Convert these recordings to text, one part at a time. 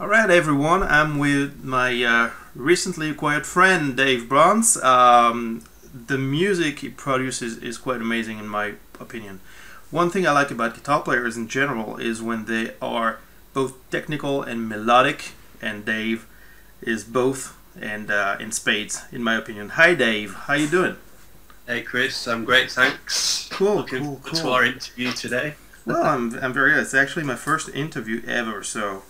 All right, everyone. I'm with my recently acquired friend Dave Bronze. The music he produces is quite amazing, in my opinion. One thing I like about guitar players in general is when they are both technical and melodic, and Dave is both and in spades, in my opinion. Hi, Dave. How you doing? Hey Chris, I'm great, thanks. Cool, Looking cool, forward to cool. our interview today. Well, I'm very good. It's actually my first interview ever, so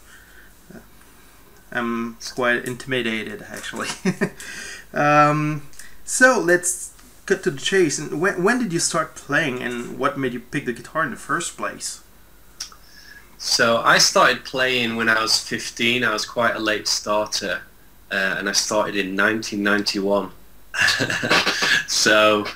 I'm quite intimidated, actually. um, so let's cut to the chase. And when did you start playing, and what made you pick the guitar in the first place? So I started playing when I was 15. I was quite a late starter, and I started in 1991. So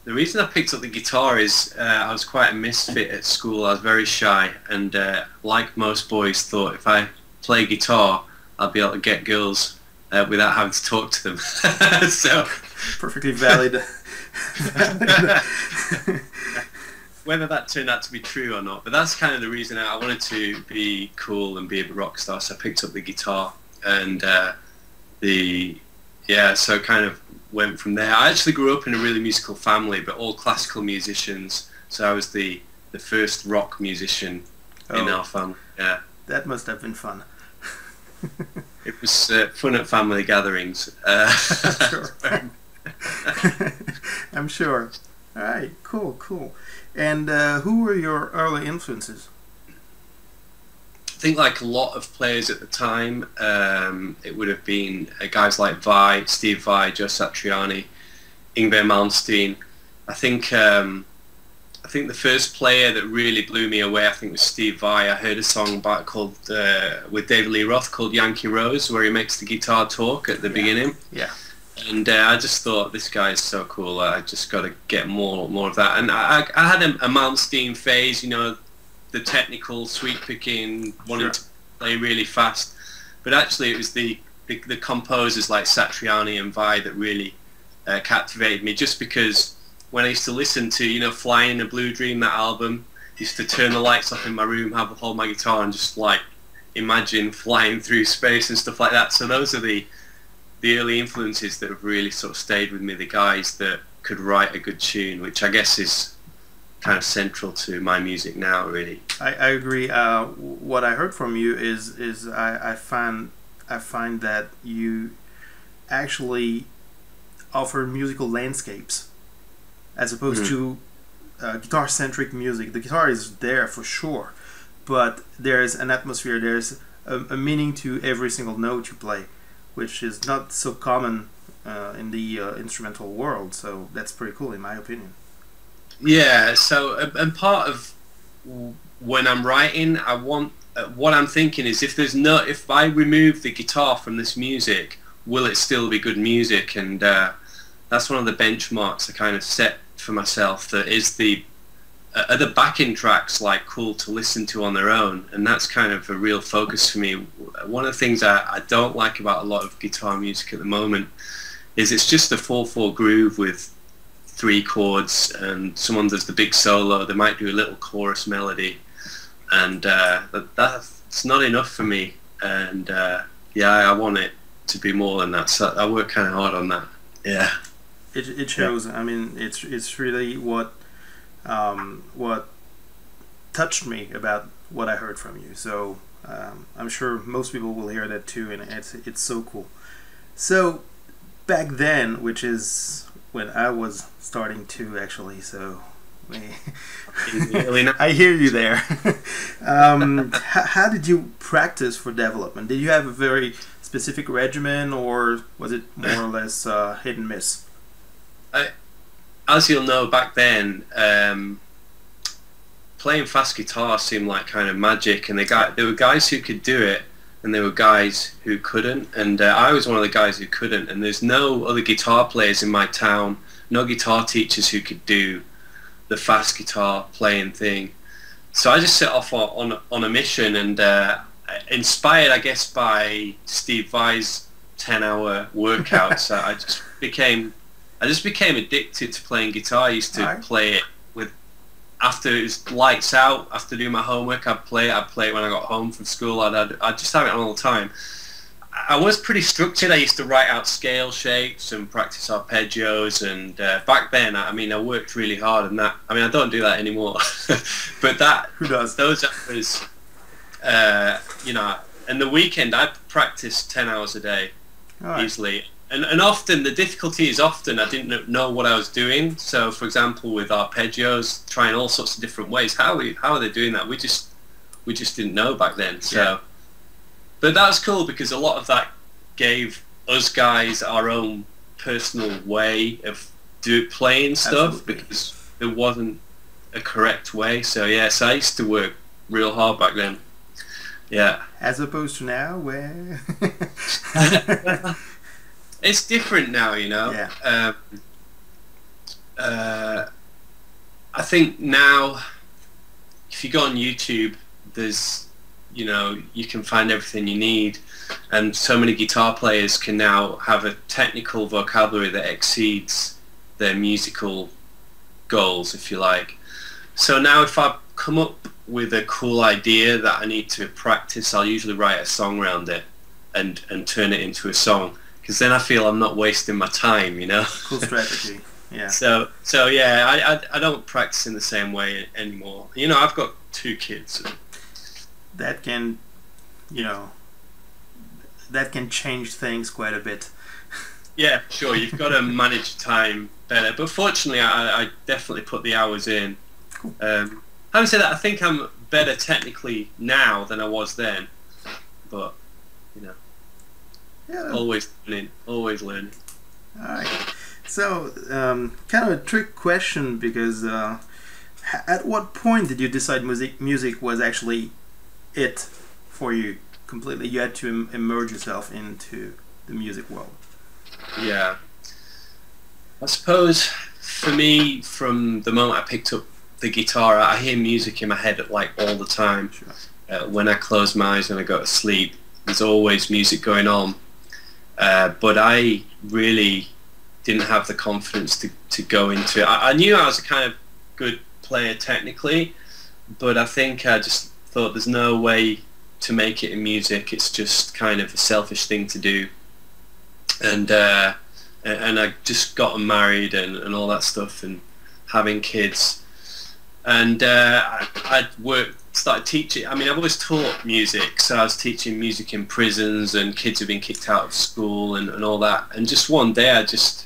the reason I picked up the guitar is I was quite a misfit at school. I was very shy, and like most boys, thought if I play guitar, I'll be able to get girls without having to talk to them. So Perfectly valid. whether that turned out to be true or not, but that's kind of the reason I wanted to be cool and be a rock star. So I picked up the guitar, and so kind of went from there. I actually grew up in a really musical family, but all classical musicians. So I was the first rock musician in our family. Yeah, That must have been fun. it was fun at family gatherings. Sure. I'm sure. All right, cool, cool. And who were your early influences? I think like a lot of players at the time, it would have been guys like Vai, Steve Vai, Joe Satriani, Yngwie Malmsteen. I think the first player that really blew me away, I think, was Steve Vai. I heard a song called with David Lee Roth called Yankee Rose, where he makes the guitar talk at the beginning. Yeah. And I just thought, this guy is so cool. I just got to get more of that. And I had a Malmsteen phase, you know, the technical, sweep picking, wanting to play really fast. But actually, it was the composers like Satriani and Vai that really captivated me. Just because when I used to listen to, you know, Flying in a Blue Dream, that album, I used to turn the lights off in my room, hold my guitar, and just like imagine flying through space and stuff like that. So those are the early influences that have really sort of stayed with me. The guys that could write a good tune, which I guess is kind of central to my music now, really. I agree. What I heard from you is I find that you actually offer musical landscapes as opposed to guitar-centric music. The guitar is there for sure, but there's an atmosphere. There's a meaning to every single note you play, which is not so common in the instrumental world. So that's pretty cool, in my opinion. Yeah, so and part of when I'm writing, I want what I'm thinking is if I remove the guitar from this music, will it still be good music? And that's one of the benchmarks I kind of set for myself. That is are the backing tracks like cool to listen to on their own, and that's kind of a real focus for me. One of the things I don't like about a lot of guitar music at the moment is it's just a 4/4 groove with 3 chords, and someone does the big solo. They might do a little chorus melody, and that's not enough for me. And I want it to be more than that. So I work kind of hard on that. Yeah. It shows. I mean, it's really what touched me about what I heard from you. So I'm sure most people will hear that too, and it's so cool. So back then, which is when I was starting to actually, so I hear you there. How did you practice for development? Did you have a very specific regimen, or was it more or less hit and miss? As you'll know, back then, playing fast guitar seemed like kind of magic, and there were guys who could do it, and there were guys who couldn't, and I was one of the guys who couldn't. And there's no other guitar players in my town, no guitar teachers who could do the fast guitar playing thing. So I just set off on a mission, and inspired, I guess, by Steve Vai's 10-hour workouts, I just became addicted to playing guitar. I used to play it with after it was lights out, after doing my homework, I'd play it. I'd play it when I got home from school. I'd just have it on all the time. I was pretty structured. I used to write out scale shapes and practice arpeggios, and back then, I mean, I worked really hard on that. I mean, I don't do that anymore, but Who does? those hours, you know, and the weekend I'd practice 10 hours a day easily. And often, the difficulty is often I didn't know what I was doing. So, for example, with arpeggios, trying all sorts of different ways. How are they doing that? We just didn't know back then. So. Yeah. But that was cool because a lot of that gave us guys our own personal way of playing stuff. Absolutely. Because there wasn't a correct way. So yes, I used to work real hard back then. Yeah. As opposed to now, where It's different now, you know. Yeah. I think now, if you go on YouTube, there's, you know, you can find everything you need, and so many guitar players can now have a technical vocabulary that exceeds their musical goals, if you like. So now if I come up with a cool idea that I need to practice, I'll usually write a song around it and turn it into a song, because then I feel I'm not wasting my time, you know. cool strategy. Yeah. So yeah, I don't practice in the same way anymore. You know, I've got 2 kids. That can, you know, that can change things quite a bit. Yeah, sure. You've got to manage time better. But fortunately, I definitely put the hours in. Cool. Having said that, I think I'm better technically now than I was then. But, you know, Yeah. always learning, always learning. All right. So, kind of a trick question, because at what point did you decide music was actually it for you completely? You had to immerse yourself into the music world. Yeah. I suppose for me, from the moment I picked up the guitar, I hear music in my head like all the time. Sure. When I close my eyes and I go to sleep, there's always music going on. But I really didn't have the confidence to go into it. I knew I was a kind of good player technically, but I think I just thought there's no way to make it in music. It's just kind of a selfish thing to do. And I just gotten married and all that stuff, and having kids. And I started teaching. I mean, I've always taught music, so I was teaching music in prisons, and kids have been kicked out of school and all that. And just one day I just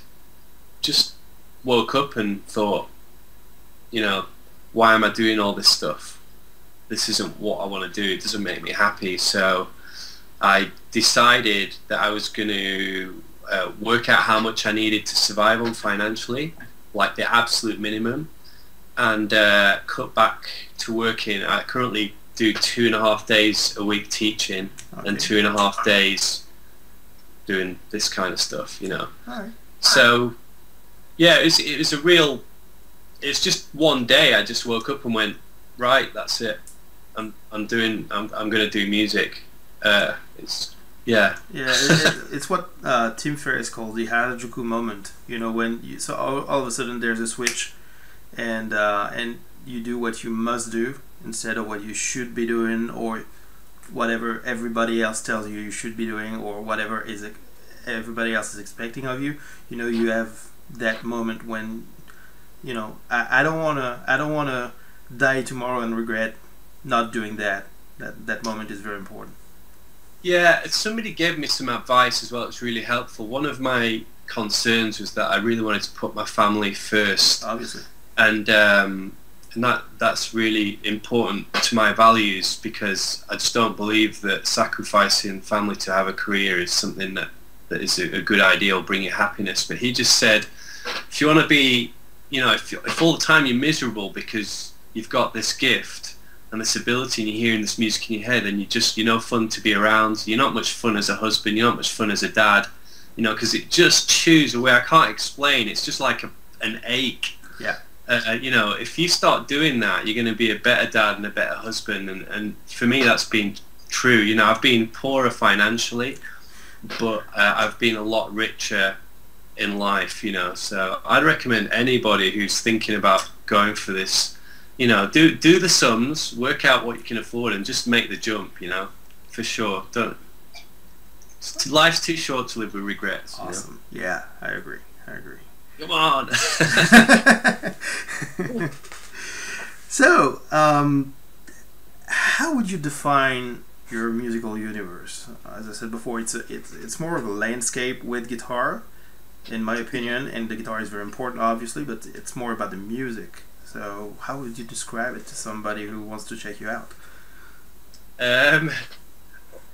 woke up and thought, you know, why am I doing all this stuff? This isn't what I want to do. It doesn't make me happy. So I decided that I was going to work out how much I needed to survive on financially, like the absolute minimum, and cut back to working. I currently do 2.5 days a week teaching, Okay. and 2.5 days doing this kind of stuff, you know. All right. So yeah, it was a real, it's just one day I just woke up and went, right, that's it. I'm going to do music. It's yeah. Yeah, it's what Tim Ferriss called the Harajuku moment. You know, when so all of a sudden there's a switch, and you do what you must do instead of what you should be doing, or whatever everybody else tells you should be doing, or whatever everybody else is expecting of you. You know, you have that moment when, you know, I don't wanna die tomorrow and regret not doing that. That moment is very important. Yeah, somebody gave me some advice as well. It's really helpful. One of my concerns was that I really wanted to put my family first, Obviously. and that's really important to my values, because I just don't believe that sacrificing family to have a career is something that is a good idea or bring you happiness. But he just said, if you want to be, you know, if all the time you're miserable because you've got this gift and this ability and you're hearing this music in your head, and you're no fun to be around, you're not much fun as a husband, you're not much fun as a dad, you know, because it just chews away. I can't explain. It's just like an ache. Yeah. You know, if you start doing that, you're going to be a better dad and a better husband. And for me, that's been true. You know, I've been poorer financially, but I've been a lot richer in life, you know. So I'd recommend anybody who's thinking about going for this you know, do the sums, work out what you can afford, and just make the jump. You know, for sure. Don't. Life's too short to live with regrets. Awesome. You know? Yeah, I agree. I agree. Come on. So, how would you define your musical universe? As I said before, it's more of a landscape with guitar, in my opinion, and the guitar is very important, obviously, but it's more about the music. So, how would you describe it to somebody who wants to check you out?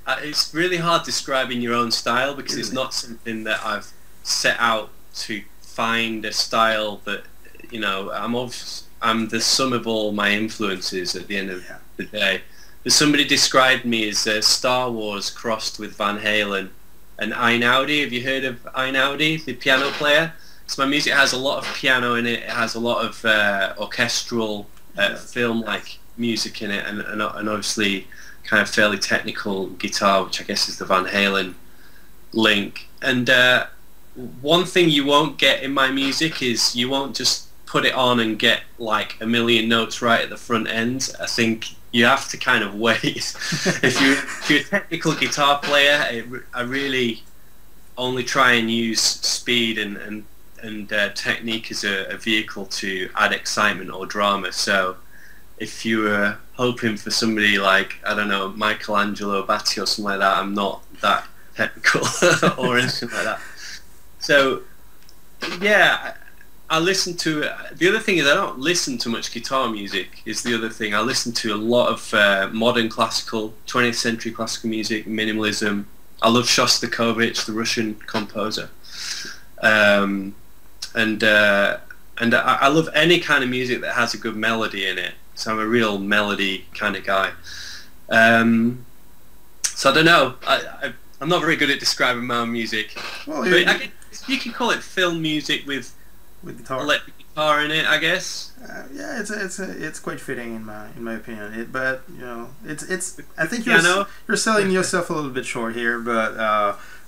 It's really hard describing your own style because it's not something that I've set out to find a style that, you know, I'm the sum of all my influences at the end of the day. But somebody described me as Star Wars crossed with Van Halen and Einaudi. Have you heard of Einaudi, the piano player? So my music has a lot of piano in it. It has a lot of orchestral, film-like music in it, and obviously kind of fairly technical guitar, which I guess is the Van Halen link. And one thing you won't get in my music is you won't just put it on and get like a million notes right at the front end. I think you have to kind of wait. if you're a technical guitar player, I really only try and use speed and technique as a vehicle to add excitement or drama. So if you were hoping for somebody like, I don't know, Michelangelo Batti or something like that, I'm not that technical or anything like that. So yeah, I listen to, the other thing is I don't listen to much guitar music is the other thing. I listen to a lot of modern classical, 20th century classical music, minimalism. I love Shostakovich, the Russian composer. And I love any kind of music that has a good melody in it. So I'm a real melody kind of guy. So I don't know. I'm not very good at describing my own music. Well, but you can call it film music with guitar, electric guitar in it, I guess. Yeah, it's quite fitting in my opinion. But you know, it's. I think you're selling yourself a little bit short here. But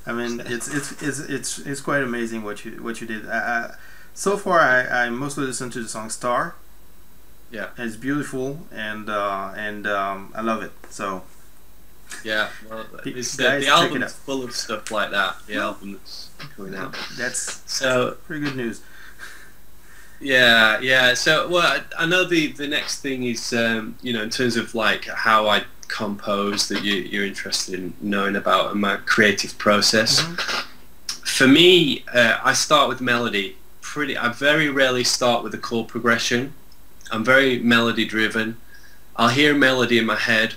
I mean, it's quite amazing what you did. So far, I mostly listen to the song "Star." Yeah, and it's beautiful, and I love it. So yeah, well, the album's full of stuff like that. The album that's coming out. That's so pretty good news. Yeah. So, well, I know the next thing is, you know, in terms of like how I compose, that you're interested in knowing about, and my creative process. Mm-hmm. For me, I start with melody. I very rarely start with a chord progression. I'm very melody driven. I'll hear a melody in my head.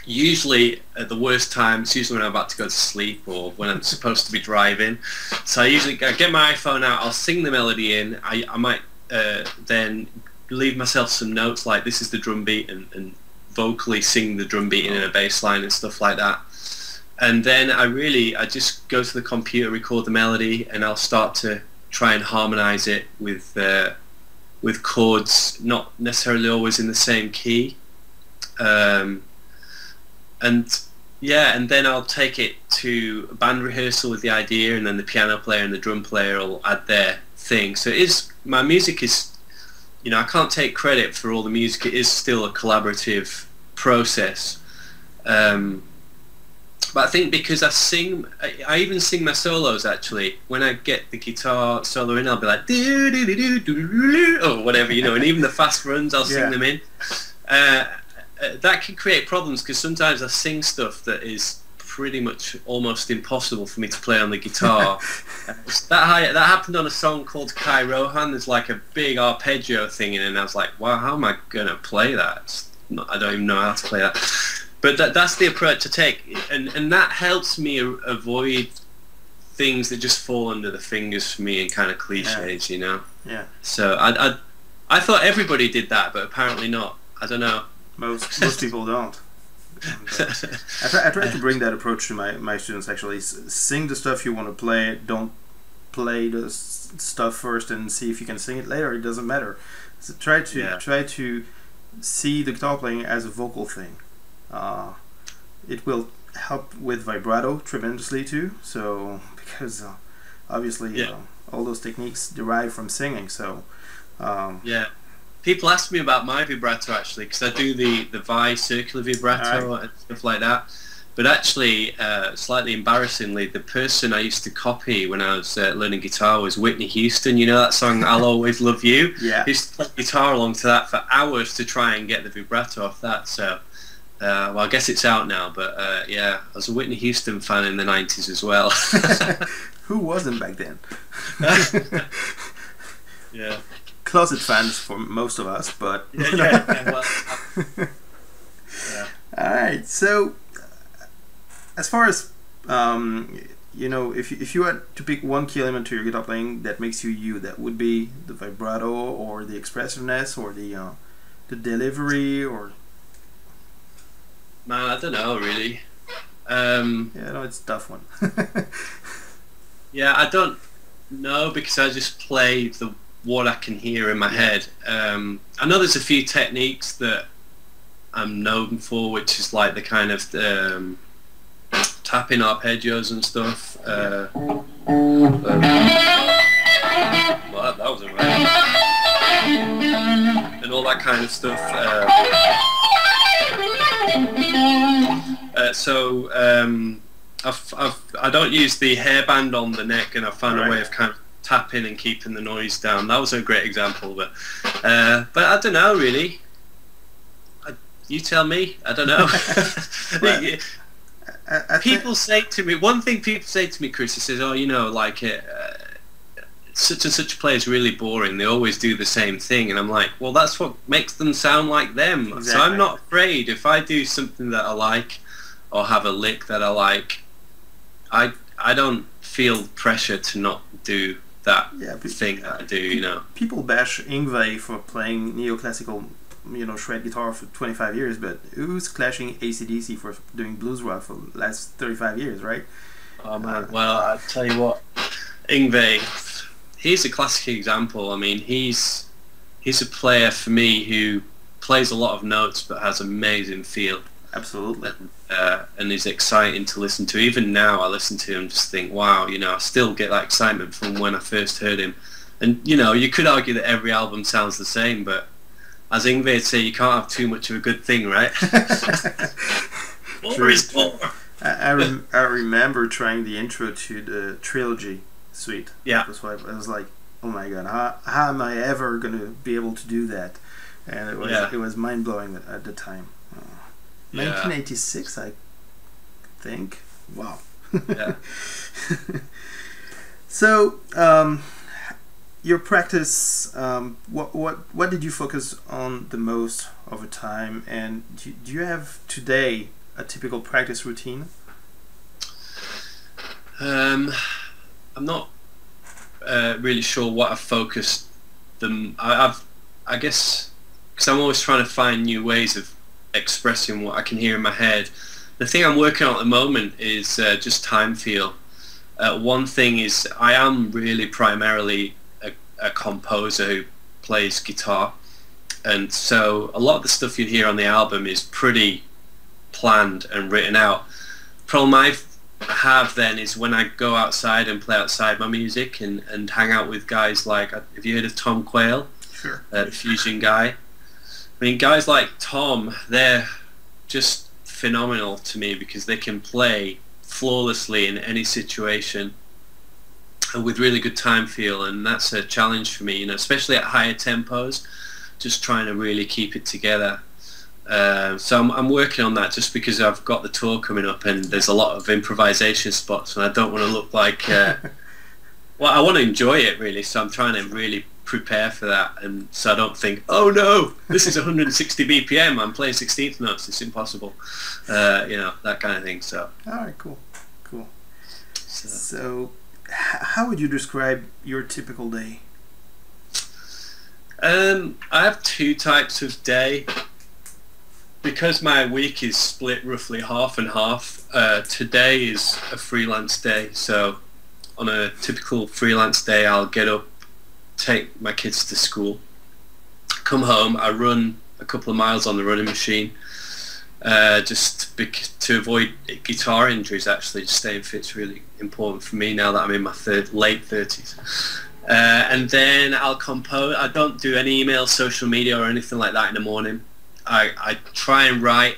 Usually at the worst time, it's usually when I'm about to go to sleep or when I'm supposed to be driving. So I get my iPhone out, I'll sing the melody in. I might then leave myself some notes like this is the drum beat and vocally sing the drum beat in a bass line and stuff like that. And then I just go to the computer, record the melody, and I'll start to try and harmonize it with chords, not necessarily always in the same key. And then I'll take it to a band rehearsal with the idea, and then the piano player and the drum player will add their thing. So my music is, you know, I can't take credit for all the music. It is still a collaborative process. But I think because I even sing my solos actually. When I get the guitar solo in, I'll be like do do do do do do or whatever, you know. And even the fast runs, I'll sing them in. That can create problems because sometimes I sing stuff that is pretty much almost impossible for me to play on the guitar. That happened on a song called Kai Rohan. There's like a big arpeggio thing in it, and I was like, wow, how am I gonna play that? I don't even know how to play that. But that's the approach to take, and that helps me avoid things that just fall under the fingers for me and kind of cliches, you know. Yeah. So I thought everybody did that, but apparently not. I don't know. Most people don't. I try to bring that approach to my students. Actually, sing the stuff you want to play. Don't play the stuff first and see if you can sing it later. It doesn't matter. So try to see the guitar playing as a vocal thing. It will help with vibrato tremendously too. So because obviously all those techniques derive from singing. So people ask me about my vibrato actually, because I do the Vi circular vibrato and stuff like that. But actually, slightly embarrassingly, the person I used to copy when I was learning guitar was Whitney Houston. You know that song, I'll Always Love You? Yeah. I used to play guitar along to that for hours to try and get the vibrato off that. So, well, I guess it's out now. But yeah, I was a Whitney Houston fan in the 90s as well. Who wasn't back then? Yeah. Closet fans for most of us, but... Well, yeah. All right, so... As far as you know, if you had to pick one key element to your guitar playing that makes you you, that would be the vibrato or the expressiveness or the delivery or. Man, I don't know really. Yeah, no, it's a tough one. Yeah, I don't know because I just play what I can hear in my head. I know there's a few techniques that I'm known for, which is like the kind of tapping arpeggios and stuff. Well, that was alright. And all that kind of stuff. I don't use the hairband on the neck, and I've found a way of kind of tapping and keeping the noise down. That was a great example, but I don't know really. You tell me. I don't know. Well, people say to me, one thing people say to me, Chris, he says, oh, you know, like such and such a player is really boring. They always do the same thing. And I'm like, well, that's what makes them sound like them. Exactly. So I'm not afraid. If I do something that I like or have a lick that I like, I don't feel pressure to not do that thing that I do, you know. People bash Yngwie for playing neoclassical, you know, shred guitar for 25 years, but who's clashing AC/DC for doing blues rock for the last 35 years, right? Oh man, well, I tell you what, Yngwie, he's a classic example. I mean, he's a player for me who plays a lot of notes but has amazing feel. Absolutely. And is exciting to listen to. Even now, I listen to him and just think, wow, you know, I still get that excitement from when I first heard him. And, you know, you could argue that every album sounds the same, but as Yngwie would say, you can't have too much of a good thing, right? More is more. I remember trying the intro to the Trilogy suite. Yeah. That's why I was like, oh my god, how am I ever going to be able to do that? And it was mind-blowing at the time. 1986, I think. Wow. Yeah. So, your practice, what did you focus on the most over time, and do you have today a typical practice routine? I'm not really sure what I've focused them. I guess because I'm always trying to find new ways of expressing what I can hear in my head. The thing I'm working on at the moment is just time feel. One thing is I am really primarily a composer who plays guitar, and so a lot of the stuff you hear on the album is pretty planned and written out. Problem I have then is when I go outside and play outside my music and hang out with guys like, have you heard of Tom Quayle? Sure. The fusion guy. I mean, guys like Tom, they're just phenomenal to me because they can play flawlessly in any situation and with really good time feel, and that's a challenge for me, you know, especially at higher tempos, just trying to really keep it together. So I'm working on that just because I've got the tour coming up and there's a lot of improvisation spots and I don't want to look like well, I want to enjoy it really, so I'm trying to really prepare for that, and so I don't think, oh no, this is 160 BPM, I'm playing 16th notes, it's impossible, you know, that kind of thing. So alright, cool. So how would you describe your typical day? I have two types of day. Because my week is split roughly half and half, today is a freelance day, so on a typical freelance day I'll get up, take my kids to school, come home, I run a couple of miles on the running machine, just to avoid guitar injuries. Actually, just staying fit's really important for me now that I'm in my late 30s. And then I'll compose. I don't do any email, social media, or anything like that in the morning. I try and write.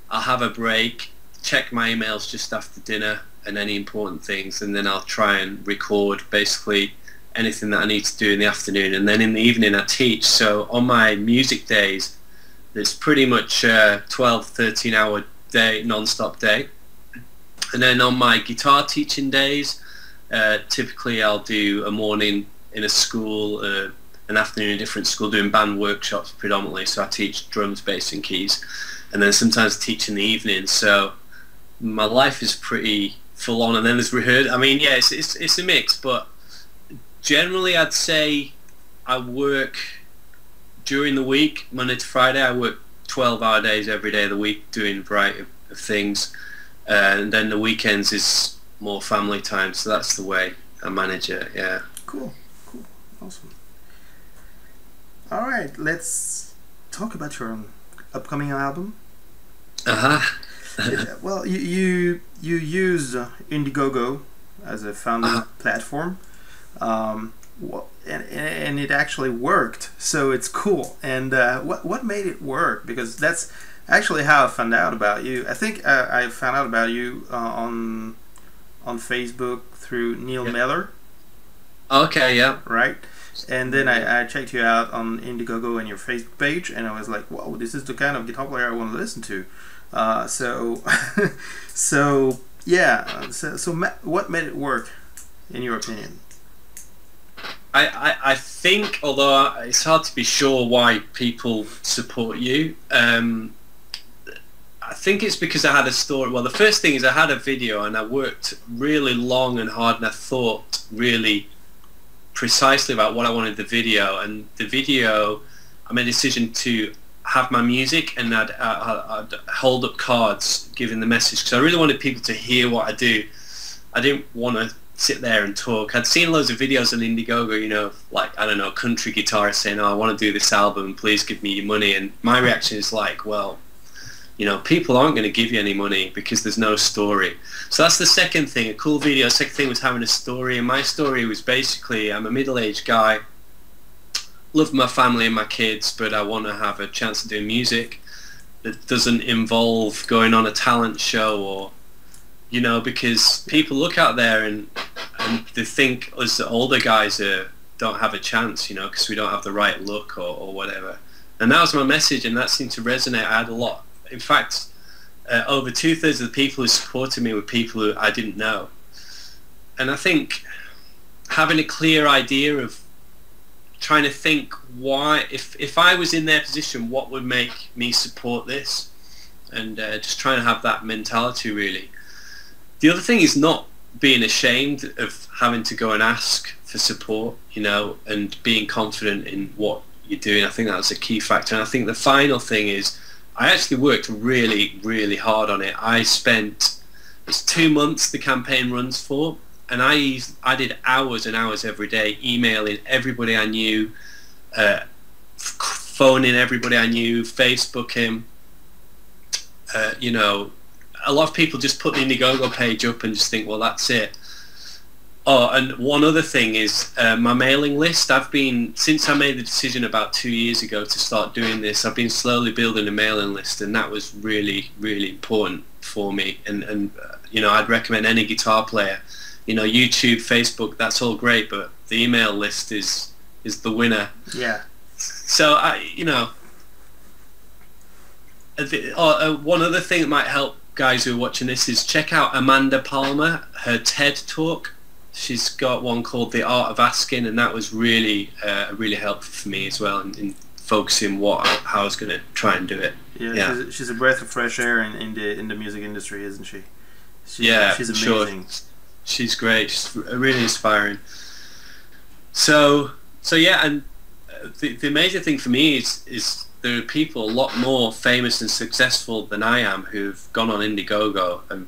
I'll have a break, check my emails just after dinner and any important things, and then I'll try and record basically anything that I need to do in the afternoon. And then in the evening I teach. So on my music days, there's pretty much a 12, 13 hour day, non-stop day. And then on my guitar teaching days, typically I'll do a morning in a school, an afternoon in a different school, doing band workshops predominantly. So I teach drums, bass and keys, and then sometimes I teach in the evening. So my life is pretty full on. And then there's rehearsal. I mean, yeah, it's a mix, but generally I'd say I work during the week, Monday to Friday. I work 12-hour days every day of the week doing a variety of things. And then the weekends is more family time, so that's the way I manage it. Yeah. Cool, awesome. All right, let's talk about your upcoming album. Well, you use Indiegogo as a funding platform, and it actually worked. So it's cool. And what made it work? Because that's actually how I found out about you. I think I found out about you on Facebook through Neil Miller. Okay, yeah. Right? And then I checked you out on Indiegogo and your Facebook page, and I was like, whoa, this is the kind of guitar player I want to listen to. So what made it work, in your opinion? I think, although it's hard to be sure why people support you, I think it's because I had a story. Well, the first thing is I had a video, and I worked really long and hard, and I thought really precisely about what I wanted the video. And the video, I made a decision to have my music, and I'd hold up cards giving the message, because I really wanted people to hear what I do. I didn't want to sit there and talk. I'd seen loads of videos on Indiegogo, you know, like, I don't know, country guitarists saying, oh, I want to do this album, please give me your money. And my reaction is like, well, you know, people aren't going to give you any money because there's no story. So that's the second thing, a cool video. Second thing was having a story, and my story was basically, I'm a middle-aged guy, love my family and my kids, but I want to have a chance to do music that doesn't involve going on a talent show, or, you know, because people look out there and they think us the older guys don't have a chance, you know, because we don't have the right look or whatever. And that was my message, and that seemed to resonate. I had a lot. In fact, over 2/3 of the people who supported me were people who I didn't know. And I think having a clear idea of trying to think why, if I was in their position, what would make me support this, and just trying to have that mentality, really. The other thing is not being ashamed of having to go and ask for support, you know, and being confident in what you're doing. I think that's a key factor. And I think the final thing is, I actually worked really, really hard on it. It's 2 months the campaign runs for, and I did hours and hours every day, emailing everybody I knew, phoning everybody I knew, Facebooking. You know, a lot of people just put the Indiegogo page up and just think, well, that's it. Oh, and one other thing is my mailing list. Since I made the decision about 2 years ago to start doing this, I've been slowly building a mailing list, and that was really, really important for me. And you know, I'd recommend any guitar player, you know, YouTube, Facebook, that's all great, but the email list is the winner. Yeah. So you know, one other thing that might help guys who are watching this is check out Amanda Palmer, her TED talk. She's got one called The Art of Asking, and that was really really helpful for me as well in focusing how I was going to try and do it. Yeah. She's a breath of fresh air in the music industry, isn't she? She's amazing. Sure. She's great. She's really inspiring. So yeah, and the major thing for me is there are people a lot more famous and successful than I am who've gone on Indiegogo and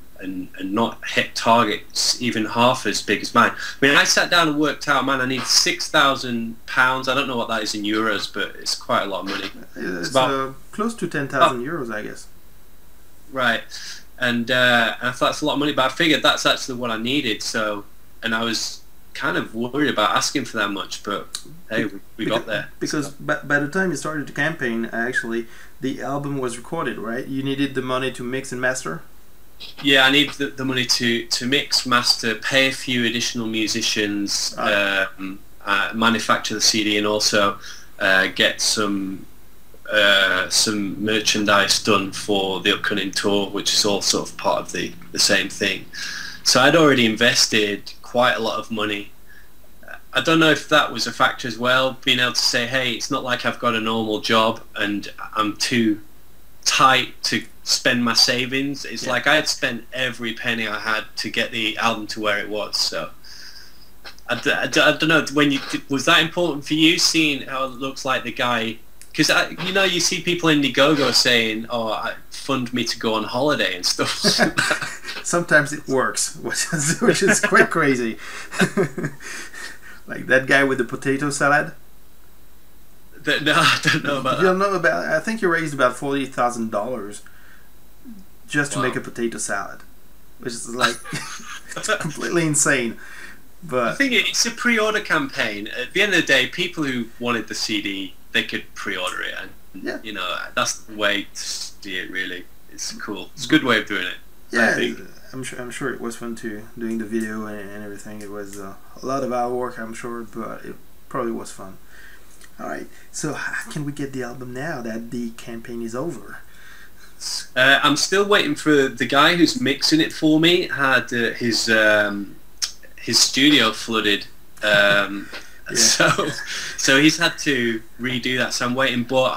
not hit targets even half as big as mine. I mean, I sat down and worked out, man, I need £6,000. I don't know what that is in euros, but it's quite a lot of money. It's about close to 10,000 euros, I guess. Right. And I thought that's a lot of money, but I figured that's actually what I needed. So, and I was kind of worried about asking for that much, but hey, we got there. Because so. by the time you started the campaign, actually, the album was recorded, right? You needed the money to mix and master? Yeah, I need the money to mix, master, pay a few additional musicians, manufacture the CD, and also get some merchandise done for the upcoming tour, which is all sort of part of the same thing. So I'd already invested quite a lot of money. I don't know if that was a factor as well, being able to say, hey, it's not like I've got a normal job and I'm too tight to spend my savings. It's like I had spent every penny I had to get the album to where it was. So I don't know, was that important for you, seeing how it looks like the guy? Because you see people in Indiegogo saying, "Oh, fund me to go on holiday and stuff." Sometimes it works, which is quite crazy. Like that guy with the potato salad. No, I don't know about that. You don't know about? I think he raised about $40,000 just to make a potato salad, which is like it's completely insane. But I think it's a pre-order campaign. At the end of the day, people who wanted the CD, they could pre-order it, and that's the way to see it. Really, it's cool. It's a good way of doing it. Yeah, I think. I'm sure it was fun too, doing the video and everything. It was a lot of our work, I'm sure, but it probably was fun. All right, so how can we get the album now that the campaign is over? I'm still waiting for the guy who's mixing it for me. Had his studio flooded. So he's had to redo that, so I'm waiting, but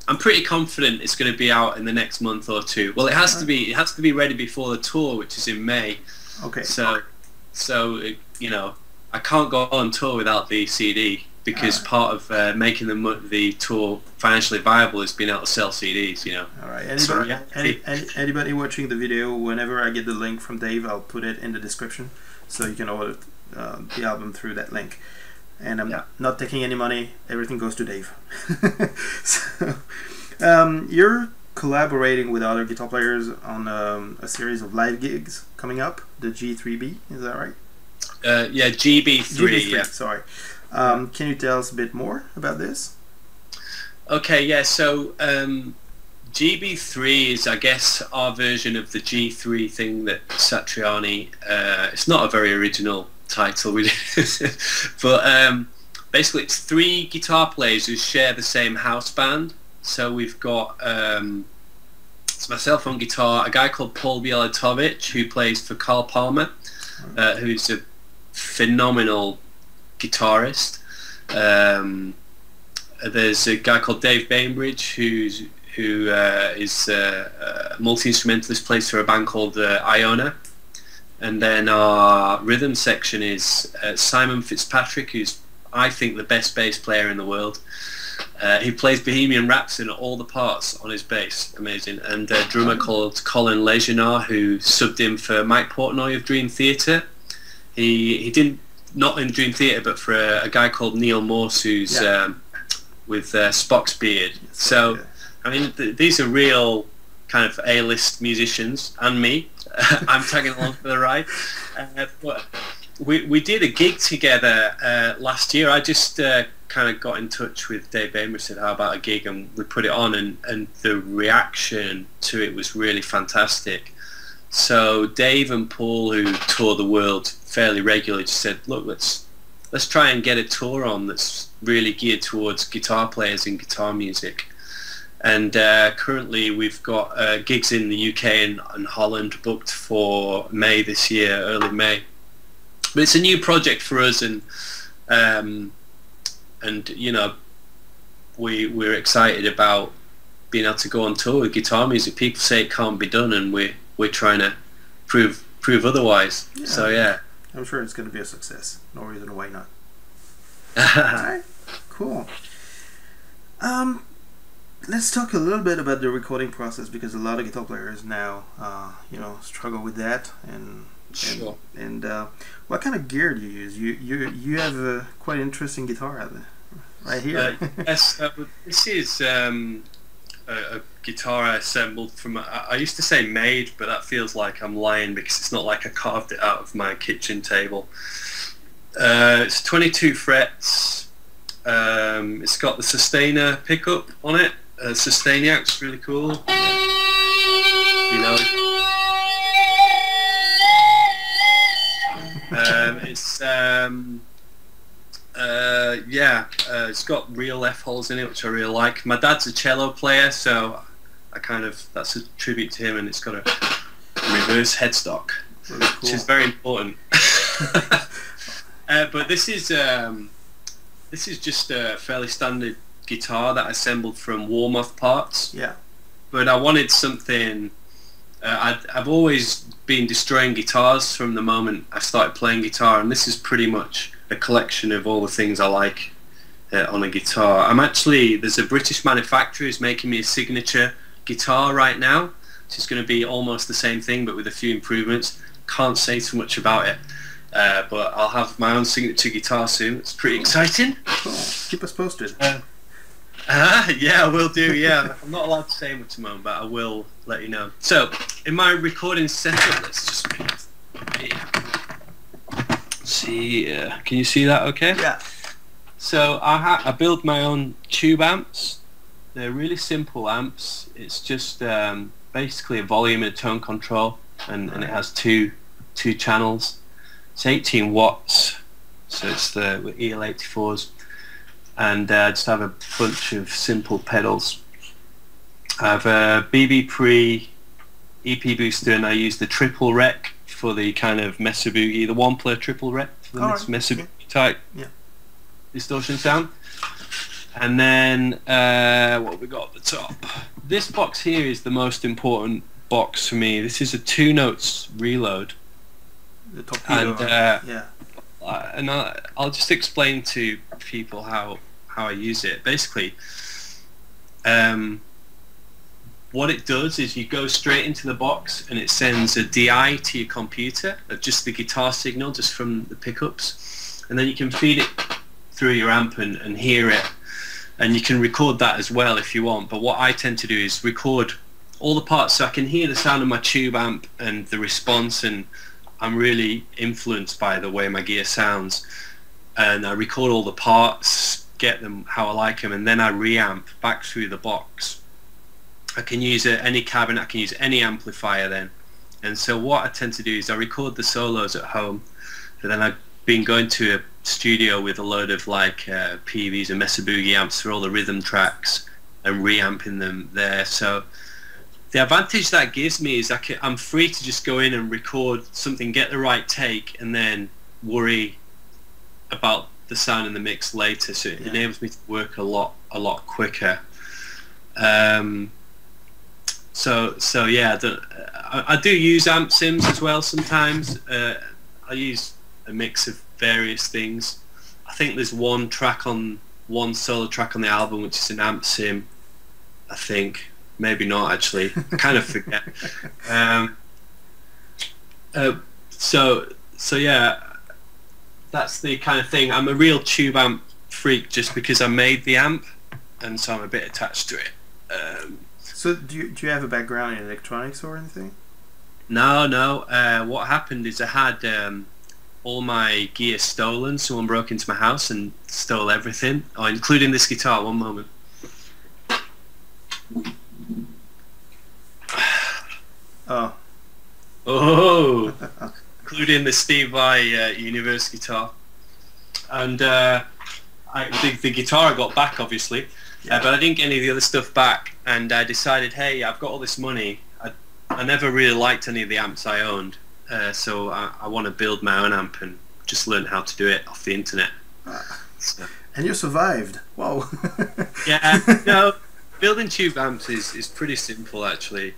I'm pretty confident it's going to be out in the next month or two. Well, it has to be ready before the tour, which is in May. Okay. So I can't go on tour without the CD, because part of making the tour financially viable is being able to sell CDs. All right. Anybody watching the video, whenever I get the link from Dave, I'll put it in the description, so you can order the album through that link. And I'm not taking any money. Everything goes to Dave. So, you're collaborating with other guitar players on a series of live gigs coming up. The G3B, is that right? Yeah, GB3. Yeah. Sorry. Can you tell us a bit more about this? Okay. Yeah. So GB3 is, I guess, our version of the G3 thing that Satriani. It's not a very original title we did, but basically it's 3 guitar players who share the same house band. So we've got it's myself on guitar, a guy called Paul Bielatovich who plays for Carl Palmer, who's a phenomenal guitarist. There's a guy called Dave Bainbridge who is a multi-instrumentalist, plays for a band called Iona. And then our rhythm section is Simon Fitzpatrick, who's, I think, the best bass player in the world. He plays Bohemian Rhapsody in all the parts on his bass, amazing. And a drummer called Colin Lejeunard, who subbed in for Mike Portnoy of Dream Theater. He didn't, not in Dream Theater, but for a guy called Neil Morse, who's with Spock's Beard. So, I mean, these are real kind of A-list musicians, and me. I'm tagging along for the ride. But we did a gig together last year. I just kind of got in touch with Dave Bainbridge, said, how about a gig? And we put it on, and the reaction to it was really fantastic. So Dave and Paul, who tour the world fairly regularly, just said, look, let's try and get a tour on that's really geared towards guitar players and guitar music. And currently we've got gigs in the UK and Holland booked for May this year, early May. But it's a new project for us, and we're excited about being able to go on tour with guitar music. People say it can't be done, and we're trying to prove otherwise. Yeah. So yeah, I'm sure it's going to be a success. No reason why not. Alright, cool. Let's talk a little bit about the recording process, because a lot of guitar players now, struggle with that. And sure. And what kind of gear do you use? You have a quite interesting guitar right here. Yes, this is a guitar I assembled from. I used to say made, but that feels like I'm lying, because it's not like I carved it out of my kitchen table. It's 22 frets. It's got the Sustainer pickup on it. Sustainiac's really cool. You know. It's got real F holes in it, which I really like. My dad's a cello player, so that's a tribute to him, and it's got a reverse headstock, Really cool. which is very important. But this is just a fairly standard guitar that I assembled from Warmoth parts. Yeah. But I wanted something. I've always been destroying guitars from the moment I started playing guitar, and this is pretty much a collection of all the things I like on a guitar. There's a British manufacturer who's making me a signature guitar right now, which is going to be almost the same thing but with a few improvements. Can't say too much about it, but I'll have my own signature guitar soon. It's pretty exciting. Cool. Keep us posted. Yeah, I will do, yeah. I'm not allowed to say much at the moment, but I will let you know. So, in my recording setup, let's just see, can you see that okay? Yeah. So, I build my own tube amps. They're really simple amps. It's just basically a volume and a tone control, and it has two channels. It's 18 watts, so it's the EL84s. And I just have a bunch of simple pedals. I have a BB Pre EP booster, and I use the triple rec for the kind of Mesa Boogie, the one player triple rec for the Mesa Boogie type distortion sound. And then what have we got at the top? This box here is the most important box for me. This is a 2 notes reload. The torpedo. And I'll just explain to people how I use it. Basically, what it does is you go straight into the box and it sends a DI to your computer of just the guitar signal just from the pickups, and then you can feed it through your amp and hear it, and you can record that as well if you want. But what I tend to do is record all the parts so I can hear the sound of my tube amp and the response, and I'm really influenced by the way my gear sounds, and I record all the parts, get them how I like them, and then I reamp back through the box. I can use any cabinet, I can use any amplifier then. And so what I tend to do is I record the solos at home, and then I've been going to a studio with a load of like PVs and Mesa Boogie amps for all the rhythm tracks and reamping them there. So the advantage that gives me is I'm free to just go in and record something, get the right take, and then worry about the sound in the mix later. So it enables me to work a lot quicker. So yeah, I do use amp sims as well sometimes. I use a mix of various things. I think there's one solo track on the album which is an amp sim, I think. Maybe not actually. I kind of forget. So yeah, that's the kind of thing. I'm a real tube amp freak just because I made the amp, and so I'm a bit attached to it. So do you have a background in electronics or anything? No. What happened is I had all my gear stolen. Someone broke into my house and stole everything, including this guitar. One moment. Oh, including the Steve Vai Universe guitar, and the guitar I got back obviously, but I didn't get any of the other stuff back, and I decided, hey, I've got all this money. I never really liked any of the amps I owned, so I want to build my own amp and just learn how to do it off the internet. So. And you survived. Whoa. Yeah, no, building tube amps is pretty simple actually.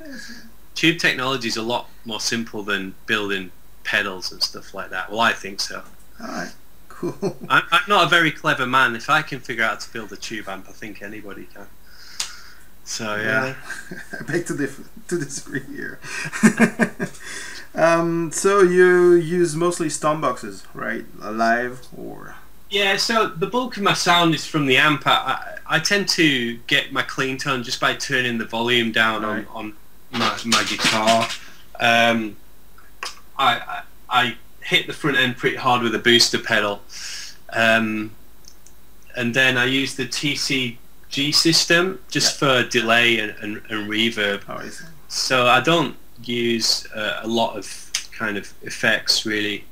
Tube technology is a lot more simple than building pedals and stuff like that. Well, I think so. Alright, cool. I'm not a very clever man. If I can figure out how to build a tube amp, I think anybody can. So yeah. I beg to disagree here. So you use mostly Stomboxes, right? Live or? Yeah, so the bulk of my sound is from the amp. I tend to get my clean tone just by turning the volume down on my guitar. I hit the front end pretty hard with a booster pedal, and then I use the TCG system just for delay and reverb. Oh, I see. So I don't use a lot of kind of effects really.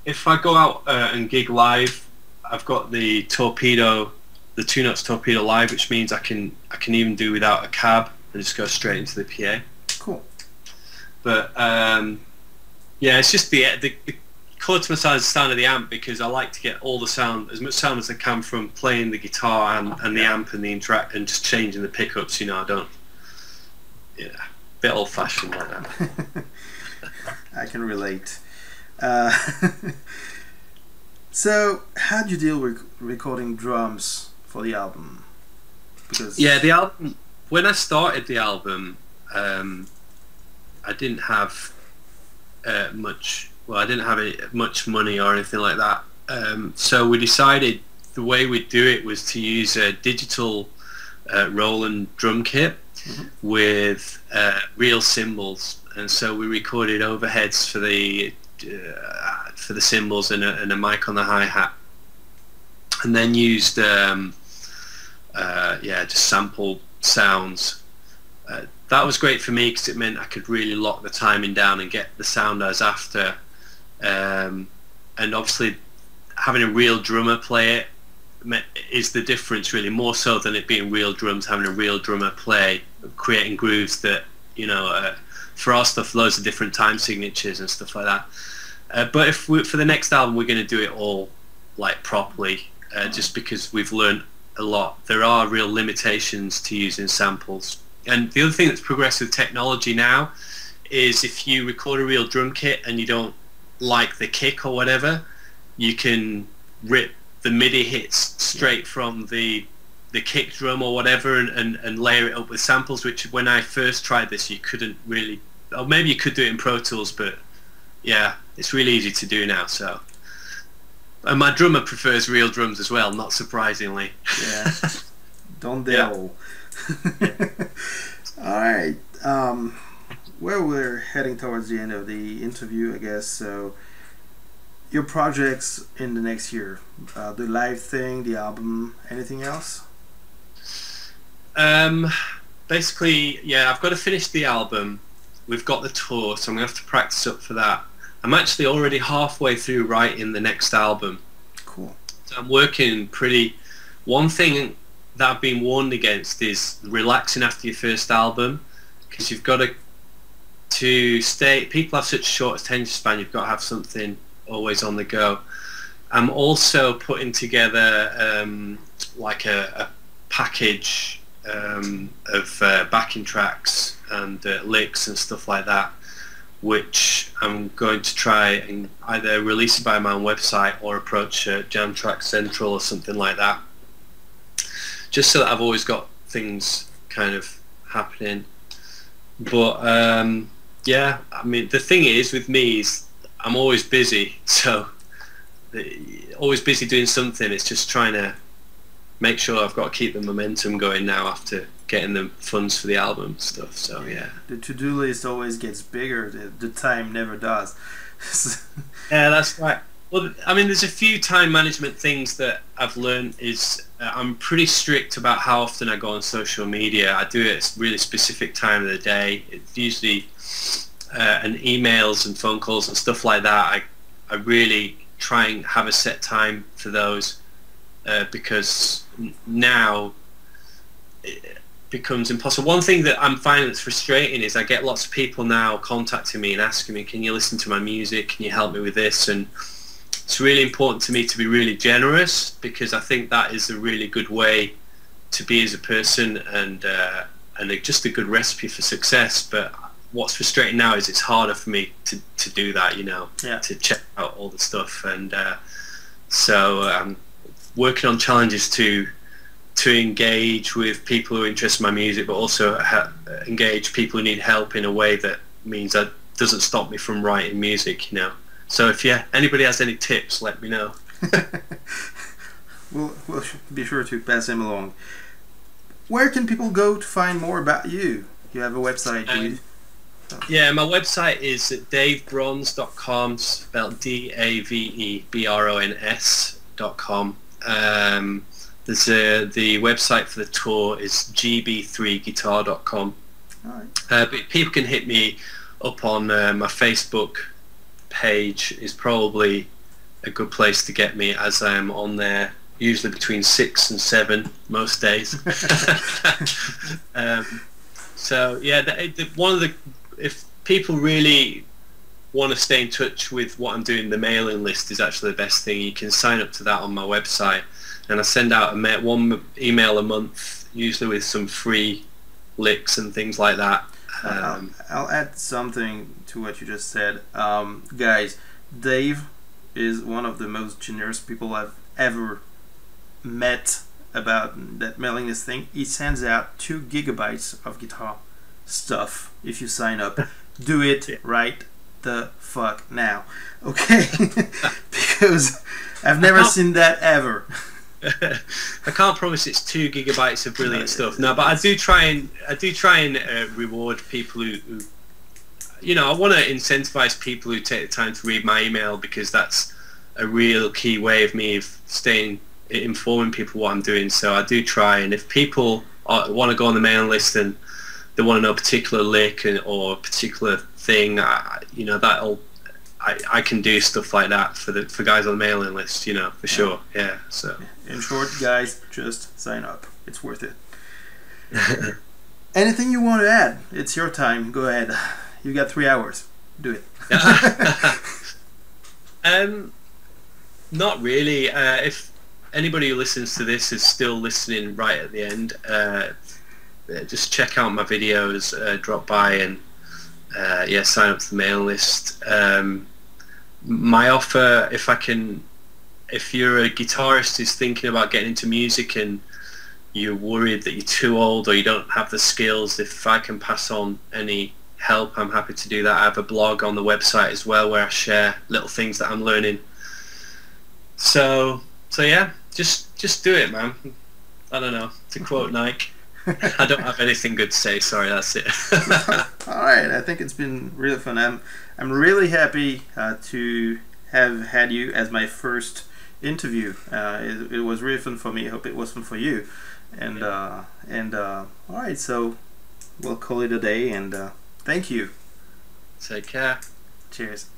If I go out and gig live, I've got the Torpedo, the 2 Notes Torpedo Live, which means I can even do without a cab and just go straight into the PA. Cool. But yeah, it's just the colour to massage the sound of the amp, because I like to get all the sound, as much sound as I can, from playing the guitar and the amp and the interact and just changing the pickups. You know, I don't. Yeah, bit old fashioned like that. I can relate. So, how do you deal with recording drums for the album? Because yeah, the album. When I started the album, I didn't have much. Well, I didn't have much money or anything like that. So we decided the way we'd do it was to use a digital Roland drum kit with real cymbals, and so we recorded overheads for the cymbals and a mic on the hi-hat, and then used just sample sounds. That was great for me because it meant I could really lock the timing down and get the sound I was after. And obviously having a real drummer play it is the difference, really, more so than it being real drums. Having a real drummer play, creating grooves that, you know, for our stuff, loads of different time signatures and stuff like that. But for the next album, we're going to do it all like properly, just because we've learned a lot. There are real limitations to using samples. And the other thing that's progressed with technology now is if you record a real drum kit and you don't like the kick or whatever, you can rip the MIDI hits straight from the kick drum or whatever and layer it up with samples, which when I first tried this you couldn't really, or maybe you could do it in Pro Tools, but yeah, it's really easy to do now. So, and my drummer prefers real drums as well, not surprisingly. Yeah, don't they all? Alright, well, we're heading towards the end of the interview, I guess. So your projects in the next year, the live thing, the album, anything else? Basically, yeah, I've got to finish the album. We've got the tour, so I'm going to have to practice up for that. I'm actually already halfway through writing the next album. Cool. So I'm working pretty... One thing that I've been warned against is relaxing after your first album, because you've got to stay... People have such a short attention span, you've got to have something always on the go. I'm also putting together like a package of backing tracks and licks and stuff like that, which I'm going to try and either release it by my own website or approach Jam Track Central or something like that, just so that I've always got things kind of happening. But yeah, I mean, the thing is with me is I'm always busy, so always busy doing something. It's just trying to make sure I've got to keep the momentum going now after getting the funds for the album and stuff. So yeah, the to-do list always gets bigger, the time never does. Yeah, that's right. Well, I mean, there's a few time management things that I've learned is I'm pretty strict about how often I go on social media. I do it at a really specific time of the day. It's usually and emails and phone calls and stuff like that. I really try and have a set time for those, because now it becomes impossible. One thing that I'm finding that's frustrating is I get lots of people now contacting me and asking me, can you listen to my music, can you help me with this? And it's really important to me to be really generous, because I think that is a really good way to be as a person, and just a good recipe for success. But what's frustrating now is it's harder for me to do that, you know, to check out all the stuff. And so I'm working on challenges to engage with people who are interested in my music, but also engage people who need help in a way that means that doesn't stop me from writing music, you know. So if anybody has any tips, let me know. We'll be sure to pass them along. Where can people go to find more about you? You have a website, do you? Yeah, my website is davebronze.com, spelled DAVEBRONS.com. There's the website for the tour is gb3guitar.com. All right. But people can hit me up on my Facebook page. Is probably a good place to get me, as I'm on there usually between 6 and 7 most days. So yeah, one of the, if people really want to stay in touch with what I'm doing, the mailing list is actually the best thing. You can sign up to that on my website, and I send out one email a month, usually with some free licks and things like that. I'll add something to what you just said. Guys, Dave is one of the most generous people I've ever met about that mailing list thing. He sends out 2 gigabytes of guitar stuff if you sign up. Do it right the fuck now, okay? Because I've never seen that ever. I can't promise it's 2 gigabytes of brilliant stuff. No, but I do try and reward people who you know, I want to incentivize people who take the time to read my email, because that's a real key way of me informing people what I'm doing. So I do try, and if people want to go on the mailing list and they want to know a particular lick or a particular thing, you know, I can do stuff like that for guys on the mailing list, you know, for sure. Yeah. So in short, guys, just sign up. It's worth it. Anything you want to add? It's your time. Go ahead. You got 3 hours. Do it. Not really. If anybody who listens to this is still listening right at the end, just check out my videos, drop by and sign up to the mailing list. My offer, if you're a guitarist who's thinking about getting into music and you're worried that you're too old or you don't have the skills, if I can pass on any help, I'm happy to do that. I have a blog on the website as well where I share little things that I'm learning. So yeah, just do it, man. I don't know, to quote Nike. I don't have anything good to say, sorry, that's it. Alright, I think it's been really fun. I'm really happy to have had you as my first interview. It was really fun for me. I hope it was fun for you. And alright, so we'll call it a day, and thank you. Take care. Cheers.